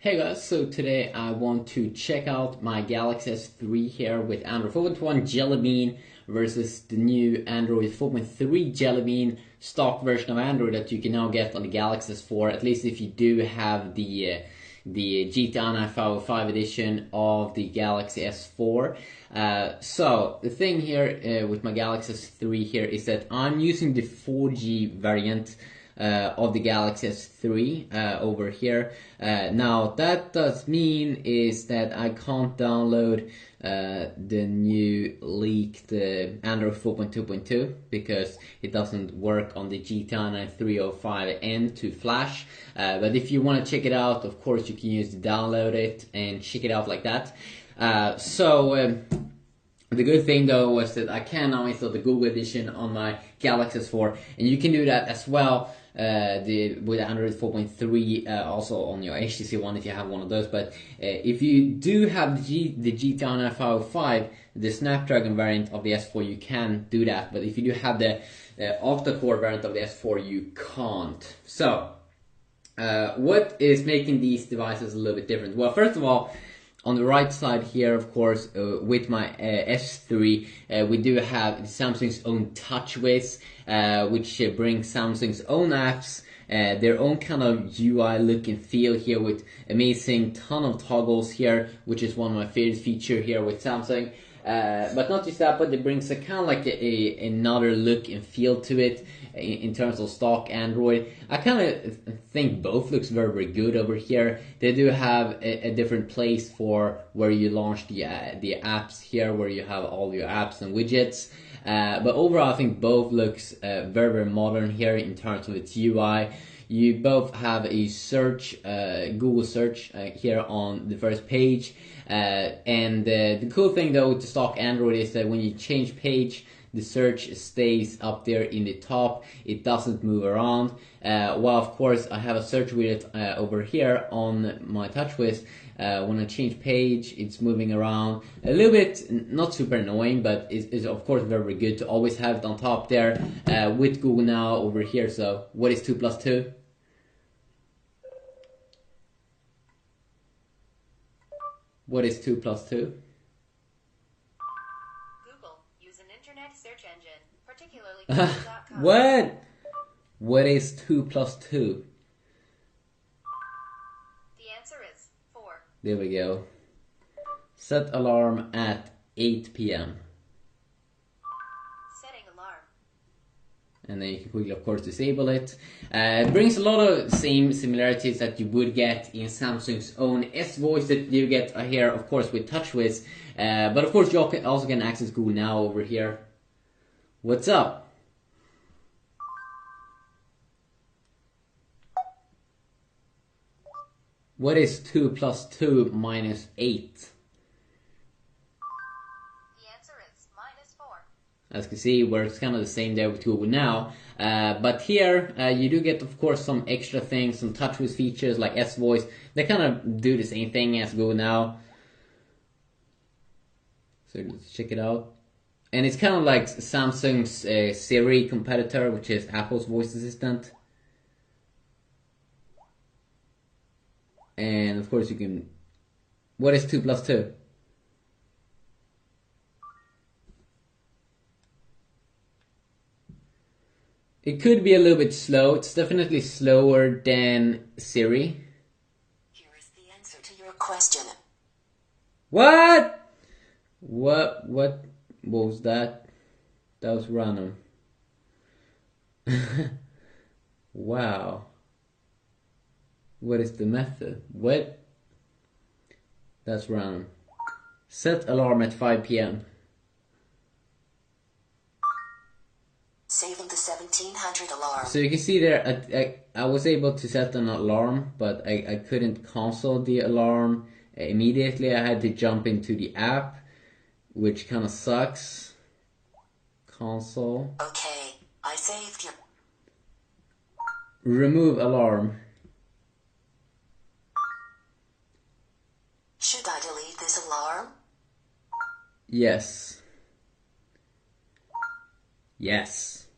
Hey guys, so today I want to check out my Galaxy S3 here with Android 4.1 Jelly Bean versus the new Android 4.3 Jelly Bean stock version of Android that you can now get on the Galaxy S4, at least if you do have the GTI 505 edition of the Galaxy S4. So the thing here with my Galaxy S3 here is that I'm using the 4G variant of the Galaxy S3 over here. Now that does mean is that I can't download the new leaked Android 4.2.2 because it doesn't work on the GTI 305N to flash. But if you want to check it out, of course you can use to download it and check it out like that. The good thing though was that I can now install the Google edition on my Galaxy S4, and you can do that as well with Android 4.3 also on your HTC One if you have one of those. But if you do have the GTI 505, the Snapdragon variant of the S4, you can do that. But if you do have the octa-core variant of the S4, you can't. So what is making these devices a little bit different? Well, first of all, on the right side here, of course, with my S3, we do have Samsung's own TouchWiz, which brings Samsung's own apps, their own kind of UI look and feel here with amazing ton of toggles here, which is one of my favorite features here with Samsung. But not just that, but it brings a kind of like another look and feel to it in terms of stock Android. I kind of think both looks very, very good over here. They do have a different place for where you launch the apps here, where you have all your apps and widgets. But overall, I think both looks very, very modern here in terms of its UI. You both have a search, Google search here on the first page. And the cool thing though with the stock Android is that when you change page, the search stays up there in the top. It doesn't move around. Well, of course, I have a search widget over here on my TouchWiz. When I change page, it's moving around a little bit, not super annoying, but it's of course very, very good to always have it on top there with Google Now over here. So what is 2 plus 2? What is 2 plus 2? Google. Use an internet search engine, particularly Google.com. What? What is 2 plus 2? The answer is 4. There we go. Set alarm at 8 p.m. Setting alarm. And then you can quickly, of course, disable it. It brings a lot of same similarities that you would get in Samsung's own S-Voice that you get here, of course, with TouchWiz. But of course, you also can access Google Now over here. What's up? What is 2 plus 2 minus 8? The answer is -4. As you can see, it works kind of the same there with Google Now. But here, you do get, of course, some extra things, some TouchWiz features like S-Voice. They kind of do the same thing as Google Now. So let's check it out. And it's kind of like Samsung's Siri competitor, which is Apple's voice assistant. And of course you can... What is 2 plus 2? It could be a little bit slow. It's definitely slower than Siri. Here is the answer to your question. What? What was that? That was random. Wow. What is the method? What? That's random. Set alarm at 5 p.m. Saving the 1700 alarm. So you can see there, I was able to set an alarm, but I couldn't cancel the alarm immediately. I had to jump into the app, which kind of sucks. Cancel. Okay, I saved your... Remove alarm. Should I delete this alarm? Yes. Yes.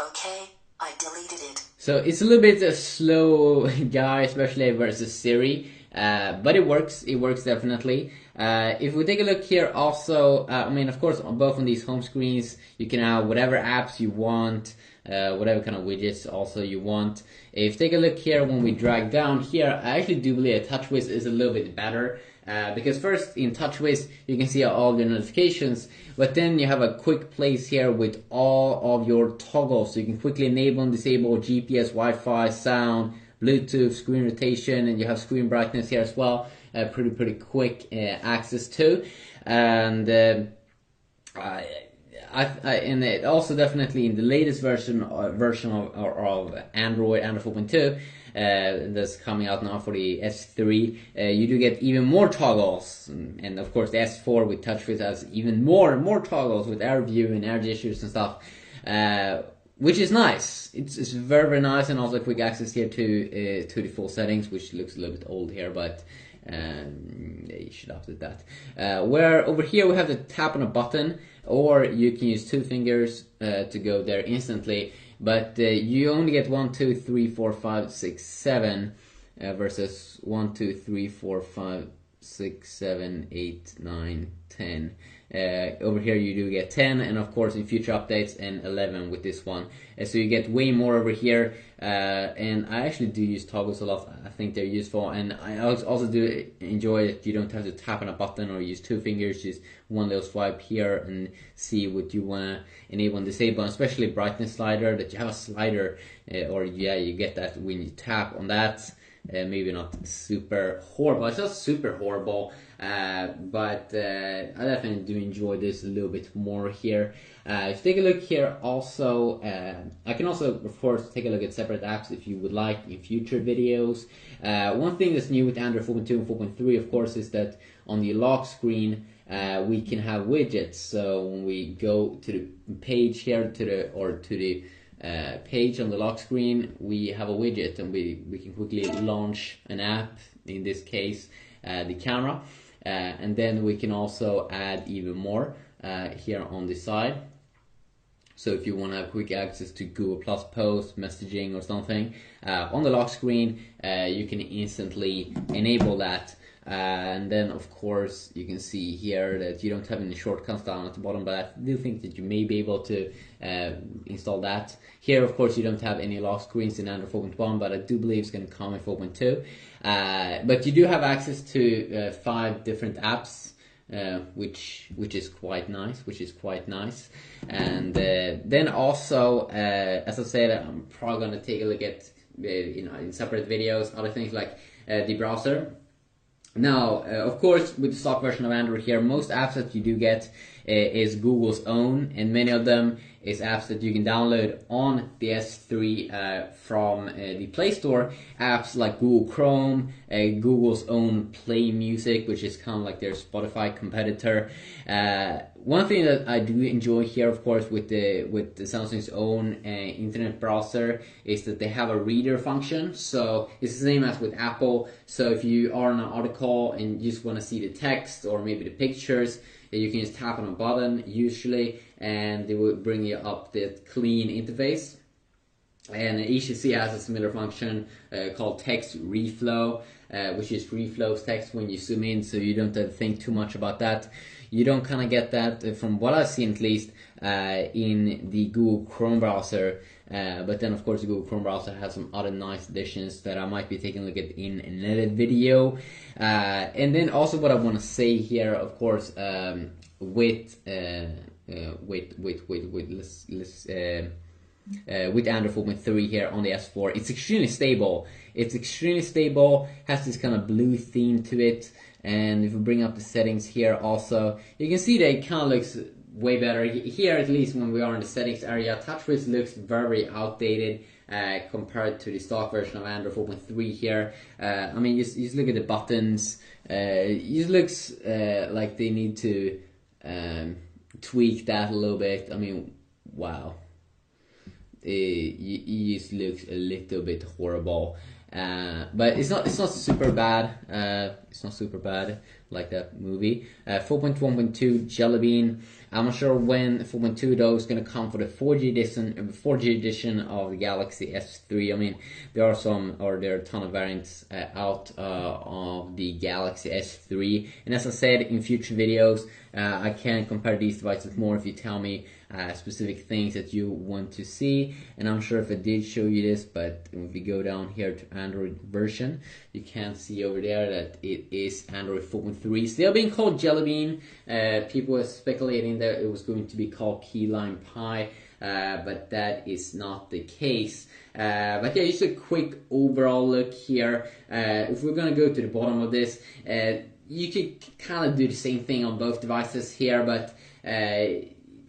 Okay, I deleted it. So it's a little bit a slow guy, especially versus Siri, but it works. It works definitely. If we take a look here, also, I mean, of course, on both on these home screens, you can have whatever apps you want, whatever kind of widgets also you want. If you take a look here, when we drag down here, I actually do believe TouchWiz is a little bit better. Because first in TouchWiz you can see all your notifications, but then you have a quick place here with all of your toggles, so you can quickly enable and disable GPS, Wi-Fi, sound, Bluetooth, screen rotation, and you have screen brightness here as well. Pretty quick access to, and and it also definitely in the latest version of Android 4.2. That's coming out now for the S3. You do get even more toggles, and of course the S4 with TouchWiz has even more toggles with Air View and Air Gestures and stuff, which is nice. It's very nice, and also quick access here to the full settings, which looks a little bit old here, but you should update that. Where over here we have to tap on a button, or you can use 2 fingers to go there instantly. But you only get 1, 2, 3, 4, 5, 6, 7 versus 1, 2, 3, 4, 5, 6, 7, 8, 9, 10. Over here you do get 10, and of course in future updates, and 11 with this one. So you get way more over here, and I actually do use toggles a lot. I think they're useful, and I also do enjoy that you don't have to tap on a button or use 2 fingers, just one little swipe here and see what you want to enable and disable, especially brightness slider, that you have a slider, or yeah, you get that when you tap on that. Maybe not super horrible, it's not super horrible, but I definitely do enjoy this a little bit more here. If you take a look here also, I can also of course take a look at separate apps if you would like in future videos. One thing that's new with Android 4.2 and 4.3 of course is that on the lock screen we can have widgets. So when we go to the page here, to the page on the lock screen, we have a widget, and we can quickly launch an app, in this case the camera, and then we can also add even more here on the side. So if you want to have quick access to Google Plus posts, messaging or something on the lock screen, you can instantly enable that. And then of course you can see here that you don't have any shortcuts down at the bottom, but I do think that you may be able to install that. Here of course you don't have any lock screens in Android 4.1, but I do believe it's going to come in 4.2. But you do have access to 5 different apps, which is quite nice. And then also, as I said, I'm probably going to take a look at in separate videos other things like the browser. Now, of course, with the stock version of Android here, most apps that you do get is Google's own, and many of them is apps that you can download on the S3 from the Play Store. Apps like Google Chrome, Google's own Play Music, which is kind of like their Spotify competitor. One thing that I do enjoy here, of course, with the Samsung's own internet browser is that they have a reader function. So it's the same as with Apple. So if you are on an article and you just want to see the text or maybe the pictures, you can just tap on a button usually, and it will bring you up the clean interface. And HTC has a similar function called text reflow, which is reflows text when you zoom in, so you don't have to think too much about that. You don't kind of get that, from what I've seen at least, in the Google Chrome browser. But then of course the Google Chrome browser has some other nice additions that I might be taking a look at in another video. And then also what I want to say here, of course, with Android 4.3 here on the S4, it's extremely stable. Has this kind of blue theme to it. And if we bring up the settings here also, you can see that it kind of looks way better. Here, at least when we are in the settings area, TouchWiz looks very outdated compared to the stock version of Android 4.3 here. I mean, just look at the buttons. It looks like they need to tweak that a little bit. I mean, wow. It just looks a little bit horrible. But it's not super bad. like that movie. 4.1.2 Jelly Bean. I'm not sure when 4.2 though is going to come for the 4G edition of the Galaxy S3. I mean, there are a ton of variants out of the Galaxy S3. And as I said in future videos, I can compare these devices more if you tell me specific things that you want to see. And I'm sure if I did show you this, but if we go down here to Android version, you can see over there that it is Android 4.3, still being called Jelly Bean. People were speculating that it was going to be called Key Lime Pie, but that is not the case. But yeah, just a quick overall look here. If we're gonna go to the bottom of this, you could kind of do the same thing on both devices here, but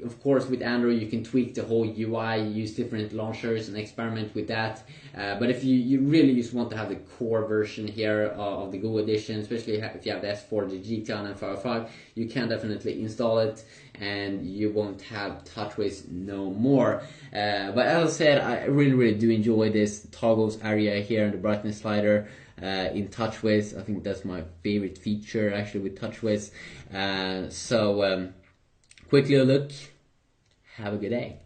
of course with Android you can tweak the whole UI, use different launchers and experiment with that. But if you really just want to have the core version here of the Google Edition, especially if you have the S4, the GTI and 505, you can definitely install it and you won't have TouchWiz no more. But as I said, I really do enjoy this toggles area here in the brightness slider. In TouchWiz, I think that's my favorite feature actually with TouchWiz. So quickly a look. Have a good day.